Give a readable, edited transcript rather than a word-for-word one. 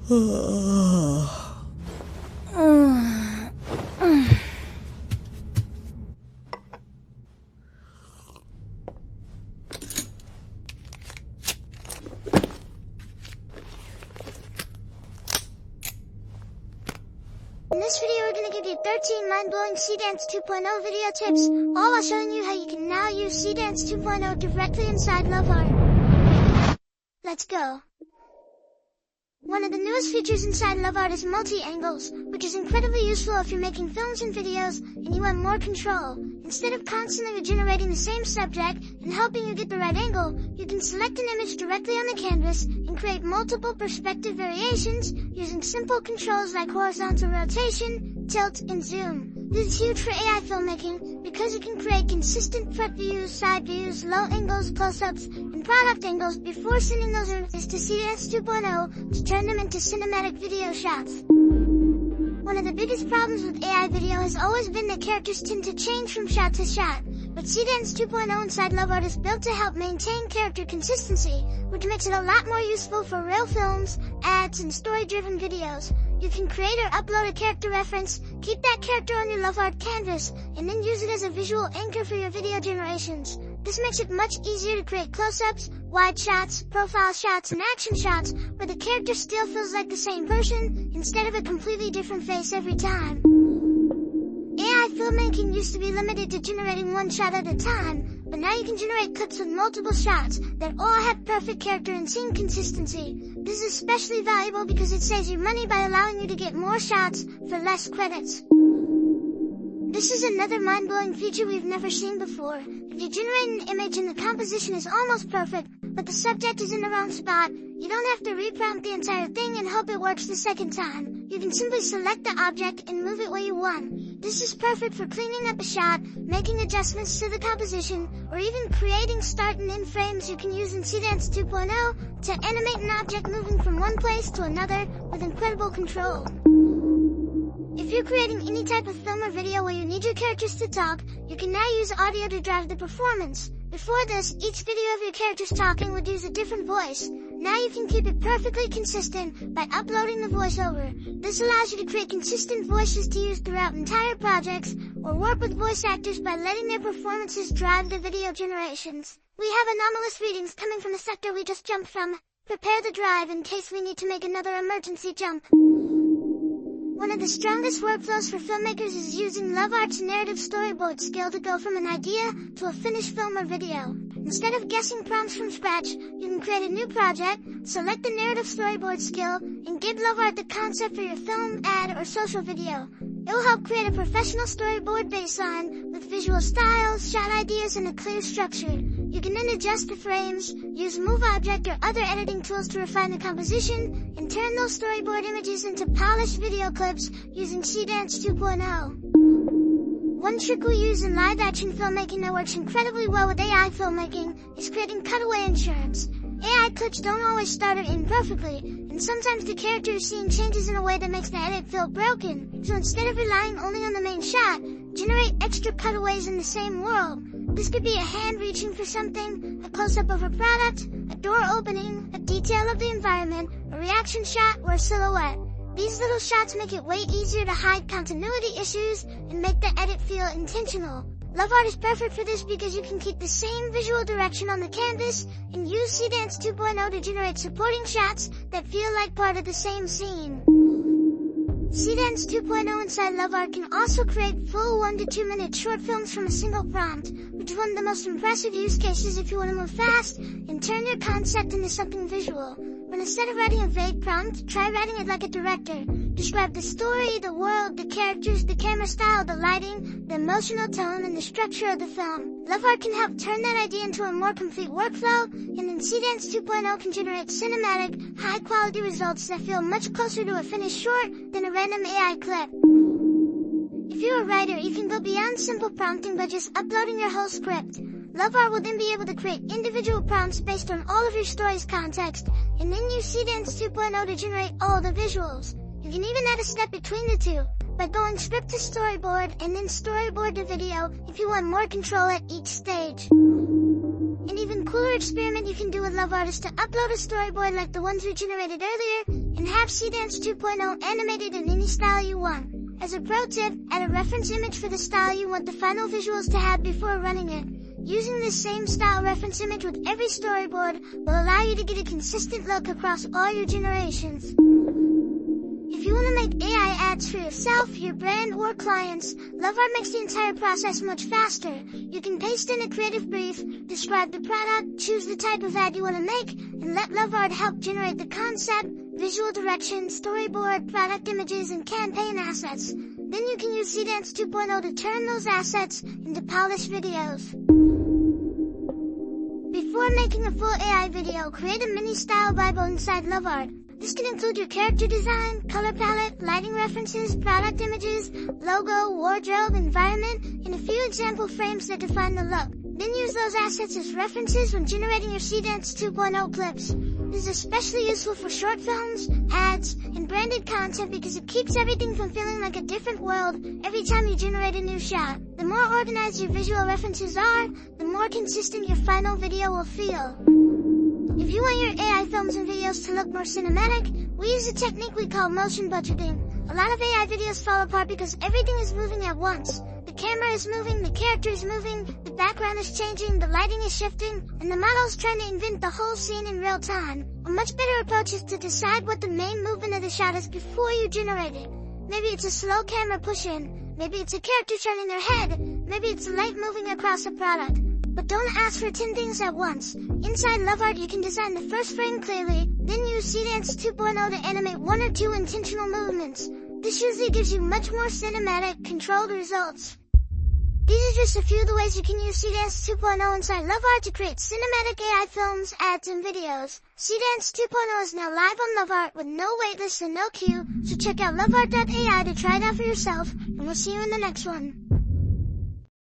In this video we're going to give you 13 mind-blowing Seedance 2.0 video tips, all while showing you how you can now use Seedance 2.0 directly inside LoveArt. Let's go! One of the newest features inside LoveArt is multi-angles, which is incredibly useful if you're making films and videos and you want more control. Instead of constantly regenerating the same subject and helping you get the right angle, you can select an image directly on the canvas and create multiple perspective variations using simple controls like horizontal rotation, tilt, and zoom. This is huge for AI filmmaking because it can create consistent front views, side views, low angles, close-ups, and product angles before sending those images to Seedance 2.0 to turn them into cinematic video shots. One of the biggest problems with AI video has always been that characters tend to change from shot to shot, but Seedance 2.0 inside LoveArt is built to help maintain character consistency, which makes it a lot more useful for real films, ads, and story-driven videos. You can create or upload a character reference, keep that character on your LoveArt canvas, and then use it as a visual anchor for your video generations. This makes it much easier to create close-ups, wide shots, profile shots, and action shots, where the character still feels like the same person, instead of a completely different face every time. AI filmmaking used to be limited to generating one shot at a time, but now you can generate clips with multiple shots that all have perfect character and scene consistency. This is especially valuable because it saves you money by allowing you to get more shots for less credits. This is another mind-blowing feature we've never seen before. If you generate an image and the composition is almost perfect, but the subject is in the wrong spot, you don't have to reprompt the entire thing and hope it works the second time. You can simply select the object and move it where you want. This is perfect for cleaning up a shot, making adjustments to the composition, or even creating start and end frames you can use in Seedance 2.0 to animate an object moving from one place to another with incredible control. If you're creating any type of film or video where you need your characters to talk, you can now use audio to drive the performance. Before this, each video of your characters talking would use a different voice. Now you can keep it perfectly consistent by uploading the voiceover. This allows you to create consistent voices to use throughout entire projects, or work with voice actors by letting their performances drive the video generations. We have anomalous readings coming from the sector we just jumped from. Prepare the drive in case we need to make another emergency jump. One of the strongest workflows for filmmakers is using LoveArt's narrative storyboard skill to go from an idea to a finished film or video. Instead of guessing prompts from scratch, you can create a new project, select the narrative storyboard skill, and give LoveArt the concept for your film, ad, or social video. It will help create a professional storyboard baseline with visual styles, shot ideas, and a clear structure. You can then adjust the frames, use Move Object or other editing tools to refine the composition, and turn those storyboard images into polished video clips using Seedance 2.0. One trick we use in live-action filmmaking that works incredibly well with AI filmmaking is creating cutaway insurance. AI clips don't always start or end perfectly, and sometimes the character is seeing changes in a way that makes the edit feel broken. So instead of relying only on the main shot, generate extra cutaways in the same world. This could be a hand reaching for something, a close-up of a product, a door opening, a detail of the environment, a reaction shot, or a silhouette. These little shots make it way easier to hide continuity issues and make the edit feel intentional. LoveArt is perfect for this because you can keep the same visual direction on the canvas and use Seedance 2.0 to generate supporting shots that feel like part of the same scene. Seedance 2.0 inside LoveArt can also create full 1 to 2 minute short films from a single prompt, which is one of the most impressive use cases if you want to move fast and turn your concept into something visual. But instead of writing a vague prompt, try writing it like a director. Describe the story, the world, the characters, the camera style, the lighting, the emotional tone, and the structure of the film. LoveArt can help turn that idea into a more complete workflow, and then Seedance 2.0 can generate cinematic, high-quality results that feel much closer to a finished short than a random AI clip. If you're a writer, you can go beyond simple prompting by just uploading your whole script. LoveArt will then be able to create individual prompts based on all of your story's context, and then use Seedance 2.0 to generate all the visuals. You can even add a step between the two, by going script to storyboard and then storyboard to video if you want more control at each stage. An even cooler experiment you can do with LoveArt is to upload a storyboard like the ones we generated earlier, and have Seedance 2.0 animated in any style you want. As a pro tip, add a reference image for the style you want the final visuals to have before running it. Using this same style reference image with every storyboard will allow you to get a consistent look across all your generations. If you want to make AI ads for yourself, your brand, or clients, Lovart makes the entire process much faster. You can paste in a creative brief, describe the product, choose the type of ad you want to make, and let Lovart help generate the concept, visual direction, storyboard, product images, and campaign assets. Then you can use Seedance 2.0 to turn those assets into polished videos. Before making a full AI video, create a mini style Bible inside Lovart. This can include your character design, color palette, lighting references, product images, logo, wardrobe, environment, and a few example frames that define the look. Then use those assets as references when generating your Seedance 2.0 clips. This is especially useful for short films, ads, and branded content because it keeps everything from feeling like a different world every time you generate a new shot. The more organized your visual references are, the more consistent your final video will feel. If you want your AI films and videos to look more cinematic, we use a technique we call motion budgeting. A lot of AI videos fall apart because everything is moving at once. The camera is moving, the character is moving, the background is changing, the lighting is shifting, and the model's trying to invent the whole scene in real time. A much better approach is to decide what the main movement of the shot is before you generate it. Maybe it's a slow camera push-in, maybe it's a character turning their head, maybe it's light moving across a product. But don't ask for 10 things at once. Inside Lovart you can design the first frame clearly, then use Seedance 2.0 to animate 1 or 2 intentional movements. This usually gives you much more cinematic, controlled results. These are just a few of the ways you can use Seedance 2.0 inside Lovart to create cinematic AI films, ads, and videos. Seedance 2.0 is now live on Lovart with no waitlist and no queue, so check out lovart.ai to try it out for yourself, and we'll see you in the next one.